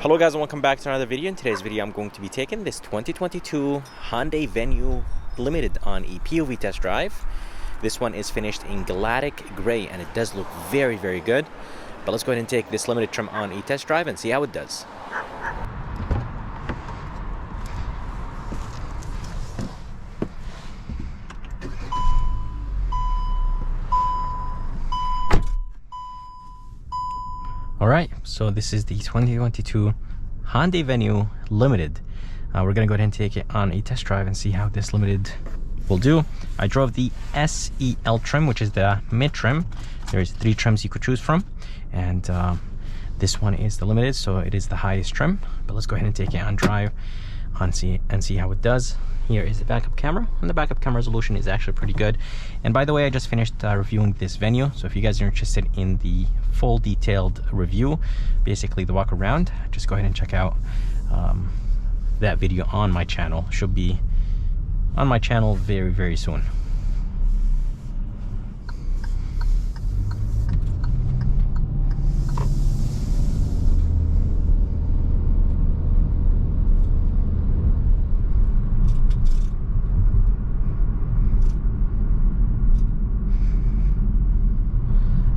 Hello guys and welcome back to another video. In today's video I'm going to be taking this 2022 Hyundai Venue Limited on a POV test drive. This one is finished in Galactic Gray and it does look very good. But let's go ahead and take this limited trim on a test drive and see how it does. Alright, so this is the 2022 Hyundai Venue Limited. We're going to go ahead and take it on a test drive and see how this Limited will do. I drove the SEL trim, which is the mid trim. There's 3 trims you could choose from. And this one is the Limited, so it is the highest trim. But let's go ahead and take it on drive and see how it does. Here is the backup camera, and the backup camera resolution is actually pretty good. And by the way, I just finished reviewing this Venue, so if you guys are interested in the full detailed review, basically the walk around, just go ahead and check out that video on my channel. Should be on my channel very soon.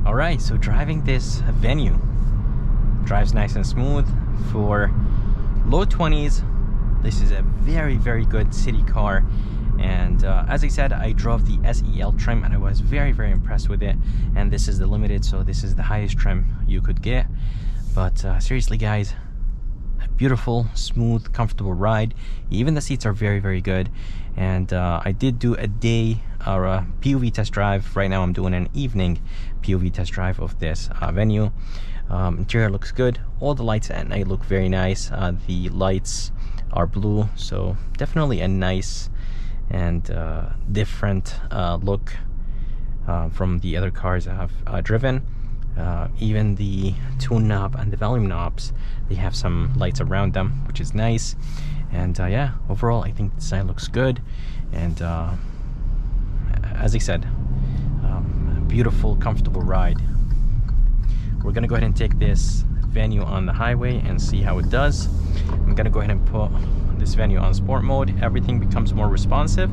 Alright, so driving this Venue drives nice and smooth. For low 20s, this is a very good city car. And as I said, I drove the SEL trim and I was very impressed with it. And this is the Limited, so this is the highest trim you could get. But seriously guys, a beautiful, smooth, comfortable ride. Even the seats are very good. And I did do a day or a POV test drive. Right now I'm doing an evening POV test drive of this Venue. Interior looks good. All the lights at night look very nice. The lights are blue, so definitely a nice and different look from the other cars I've driven. Even the tune knob and the volume knobs, they have some lights around them, which is nice. And yeah, overall I think the design looks good. And as I said, a beautiful, comfortable ride. We're gonna go ahead and take this Venue on the highway and see how it does. I'm gonna go ahead and put this Venue on sport mode. Everything becomes more responsive.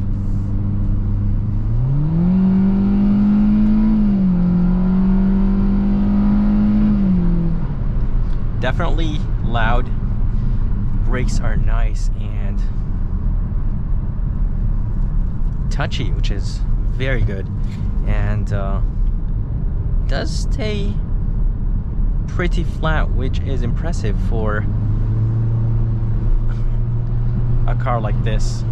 Definitely loud. Brakes are nice and touchy, which is very good. And does stay pretty flat, which is impressive for a car like this.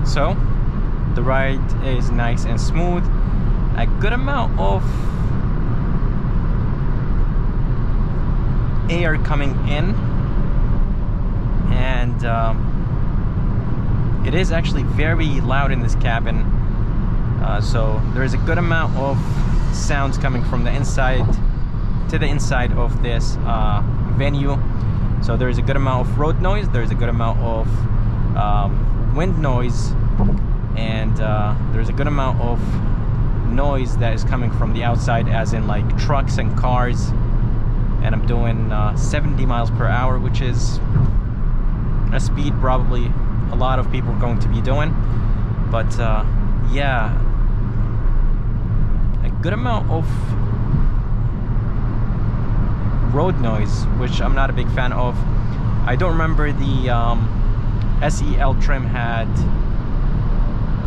So the ride is nice and smooth. A good amount of air coming in, and it is actually very loud in this cabin. So there is a good amount of sounds coming from the inside to the inside of this Venue. So there is a good amount of road noise, there is a good amount of wind noise, and there's a good amount of noise that is coming from the outside, as in like trucks and cars. And I'm doing 70 miles per hour, which is a speed probably a lot of people are going to be doing. But yeah, a good amount of road noise, which I'm not a big fan of. I don't remember the SEL trim had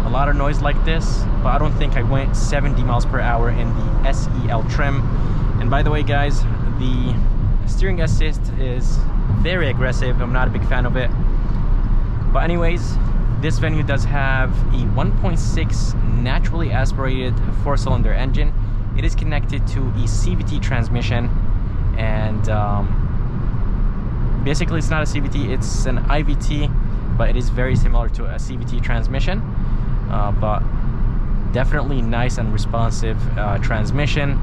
a lot of noise like this, but I don't think I went 70 miles per hour in the SEL trim. And by the way guys, the steering assist is very aggressive. I'm not a big fan of it. But anyways, this Venue does have a 1.6 naturally aspirated 4-cylinder engine. It is connected to a CVT transmission, and basically it's not a CVT, it's an IVT, but it is very similar to a CVT transmission. But definitely nice and responsive transmission.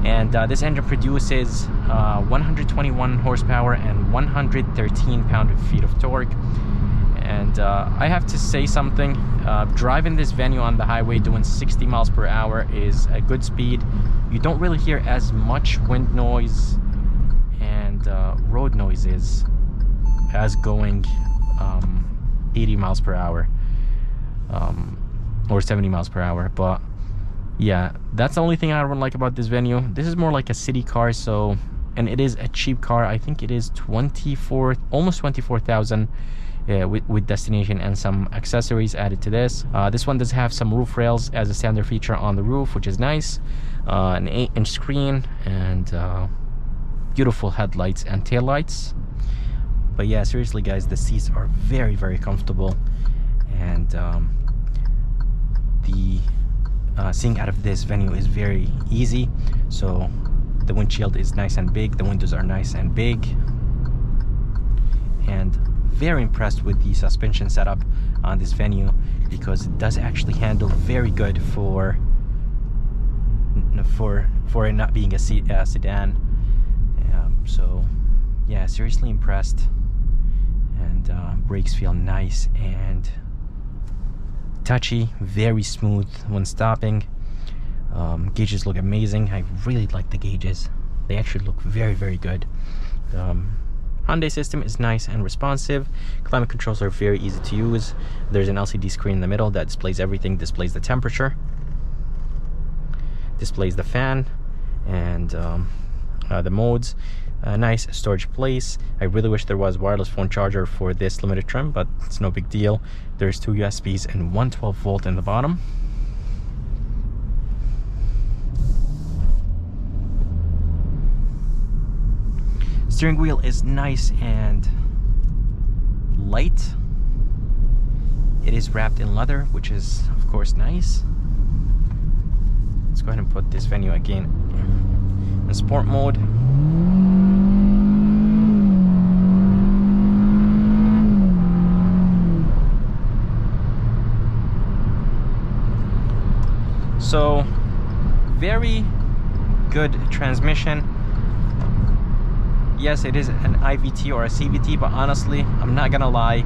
And this engine produces 121 horsepower and 113 pound-feet of torque. And I have to say something, driving this Venue on the highway doing 60 miles per hour is a good speed. You don't really hear as much wind noise and road noises as going 80 miles per hour or 70 miles per hour. But yeah, that's the only thing I don't like about this Venue. This is more like a city car, so, and it is a cheap car. I think it is almost 24,000 with destination and some accessories added to this. This one does have some roof rails as a standard feature on the roof, which is nice. An 8-inch screen and beautiful headlights and taillights. But yeah, seriously guys, the seats are very, very comfortable, and the seeing out of this Venue is very easy. So the windshield is nice and big, the windows are nice and big, and very impressed with the suspension setup on this Venue, because it does actually handle very good for it not being a sedan. So yeah, seriously impressed. And brakes feel nice and touchy, very smooth when stopping. Gauges look amazing. I really like the gauges. They actually look very, very good. Hyundai system is nice and responsive. Climate controls are very easy to use. There's an LCD screen in the middle that displays everything. Displays the temperature, displays the fan, and the modes. Nice storage place. I really wish there was wireless phone charger for this limited trim, but it's no big deal. There's 2 USBs and one 12-volt in the bottom. Steering wheel is nice and light. It is wrapped in leather, which is of course nice. Let's go ahead and put this Venue again in sport mode. So very good transmission. Yes, it is an IVT or a CVT, but honestly, I'm not gonna lie,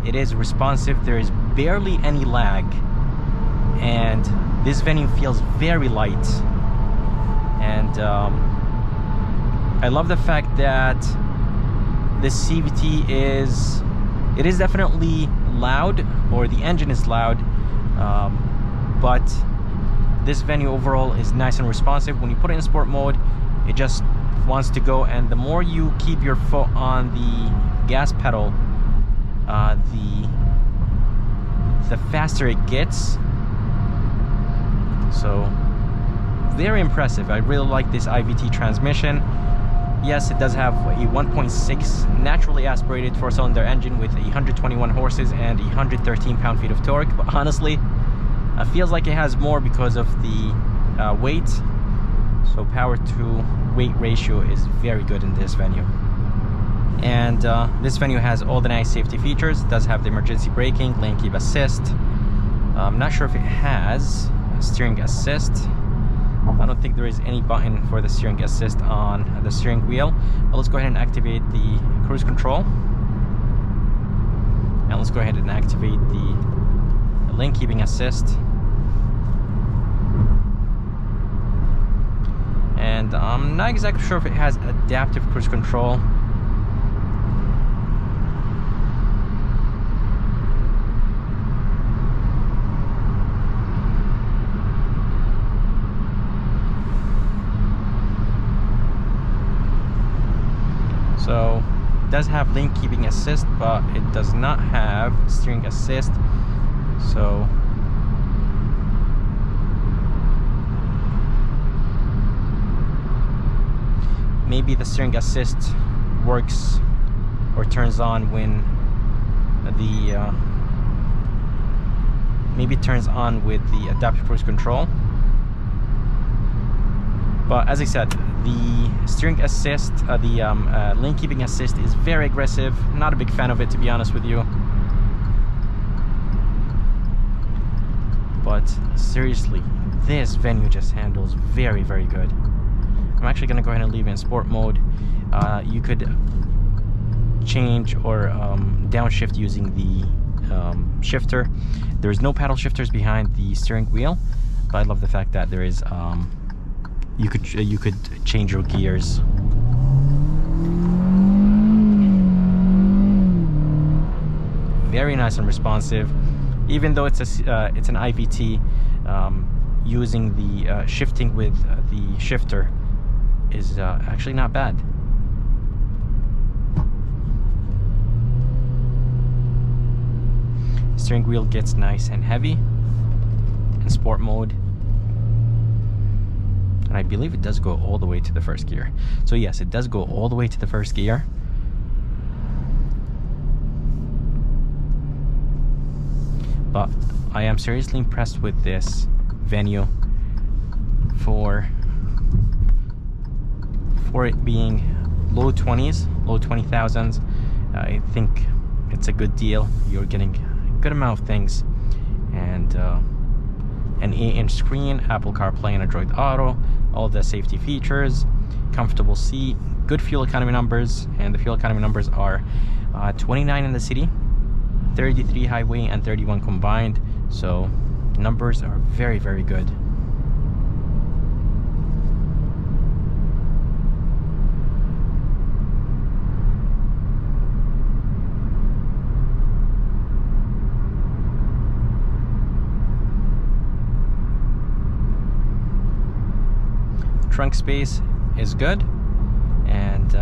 it is responsive. There is barely any lag, and this Venue feels very light. And I love the fact that the CVT is definitely loud, or the engine is loud, but this Venue overall is nice and responsive. When you put it in sport mode, it just wants to go, and the more you keep your foot on the gas pedal, the faster it gets. So very impressive. I really like this IVT transmission. Yes, it does have a 1.6 naturally aspirated 4-cylinder engine with 121 horses and 113 pound-feet of torque, but honestly, it feels like it has more because of the weight. So power to weight ratio is very good in this Venue. And this Venue has all the nice safety features. It does have the emergency braking, lane keep assist. I'm not sure if it has steering assist. I don't think there is any button for the steering assist on the steering wheel. But let's go ahead and activate the cruise control. And let's go ahead and activate the lane keeping assist. And I'm not exactly sure if it has adaptive cruise control. So it does have lane keeping assist, but it does not have steering assist. So maybe the steering assist works or turns on when the maybe it turns on with the adaptive cruise control. But as I said, the steering assist, the lane keeping assist is very aggressive. Not a big fan of it, to be honest with you. But seriously, this Venue just handles very, very good. I'm actually going to go ahead and leave it in sport mode. You could change or downshift using the shifter. There's no paddle shifters behind the steering wheel, but I love the fact that there is you could change your gears. Very nice and responsive, even though it's an IVT. Using the shifting with the shifter is actually not bad. Steering wheel gets nice and heavy in sport mode, and I believe it does go all the way to the first gear. So yes, it does go all the way to the first gear. But I am seriously impressed with this Venue for it being low 20s, low 20,000s. I think it's a good deal. You're getting a good amount of things, and an 8-inch screen, Apple CarPlay and Android Auto, all the safety features, comfortable seat, good fuel economy numbers, and the fuel economy numbers are 29 in the city, 33 highway, and 31 combined. So numbers are very, very good. Trunk space is good, and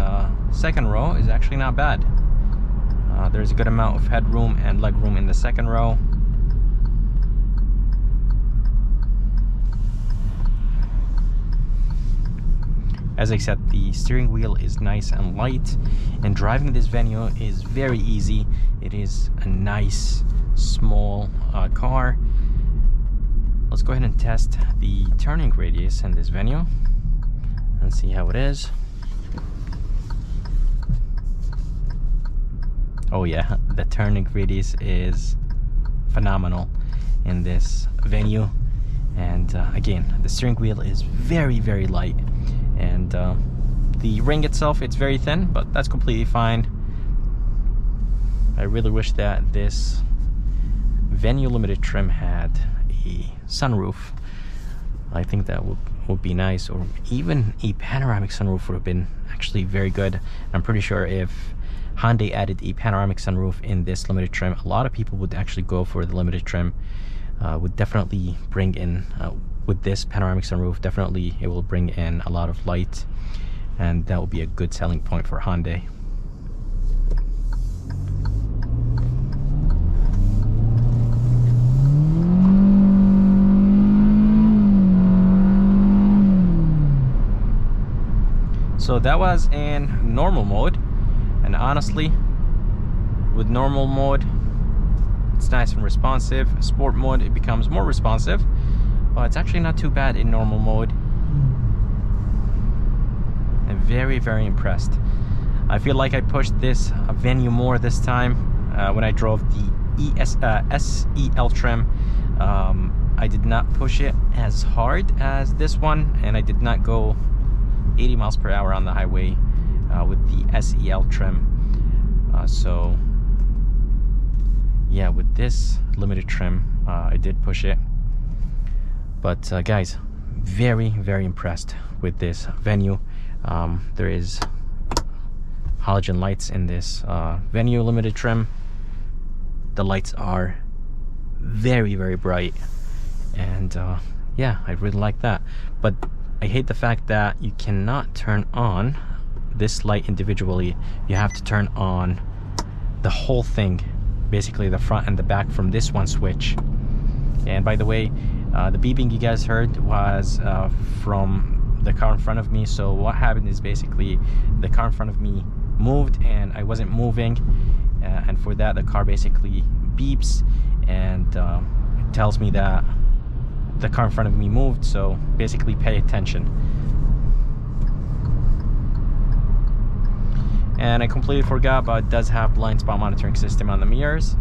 second row is actually not bad. There's a good amount of headroom and legroom in the second row. As I said, the steering wheel is nice and light, and driving this Venue is very easy. It is a nice small car. Let's go ahead and test the turning radius in this Venue and see how it is. Oh yeah, the turning radius is phenomenal in this Venue, and again, the steering wheel is very, very light, and the ring itself, it's very thin, but that's completely fine. I really wish that this Venue limited trim had a sunroof. I think that would be nice, or even a panoramic sunroof would have been actually very good. I'm pretty sure if Hyundai added a panoramic sunroof in this limited trim, a lot of people would actually go for the limited trim. Would definitely bring in, with this panoramic sunroof, definitely it will bring in a lot of light, and that will be a good selling point for Hyundai. So that was in normal mode, and honestly, with normal mode, it's nice and responsive. Sport mode, it becomes more responsive, but it's actually not too bad in normal mode. I'm very, very impressed. I feel like I pushed this Venue more this time when I drove the SEL trim. I did not push it as hard as this one, and I did not go 80 miles per hour on the highway with the SEL trim. So yeah, with this limited trim, I did push it. But guys, very, very impressed with this Venue. There is halogen lights in this Venue limited trim. The lights are very, very bright, and yeah, I really like that. But I hate the fact that you cannot turn on this light individually. You have to turn on the whole thing, basically the front and the back, from this one switch. And by the way, the beeping you guys heard was from the car in front of me. So what happened is basically the car in front of me moved and I wasn't moving, and for that the car basically beeps and it tells me that the car in front of me moved. So basically pay attention. And I completely forgot, but it does have blind spot monitoring system on the mirrors,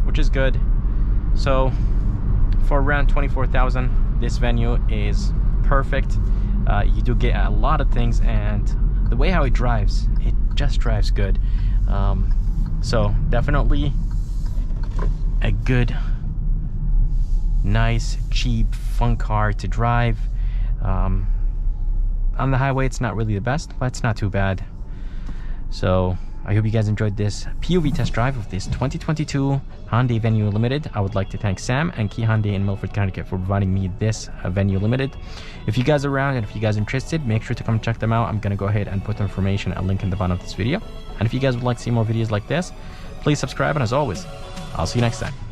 which is good. So for around 24,000, this Venue is perfect. you do get a lot of things, and the way how it drives, it just drives good. So definitely a good, nice, cheap, fun car to drive. On the highway, it's not really the best, but it's not too bad. So I hope you guys enjoyed this POV test drive of this 2022 Hyundai Venue Limited. I would like to thank Sam and Key Hyundai in Milford, Connecticut for providing me this Venue Limited. If you guys are around and if you guys are interested, make sure to come check them out. I'm gonna go ahead and put the information, a link in the bottom of this video. And if you guys would like to see more videos like this, please subscribe, and as always, I'll see you next time.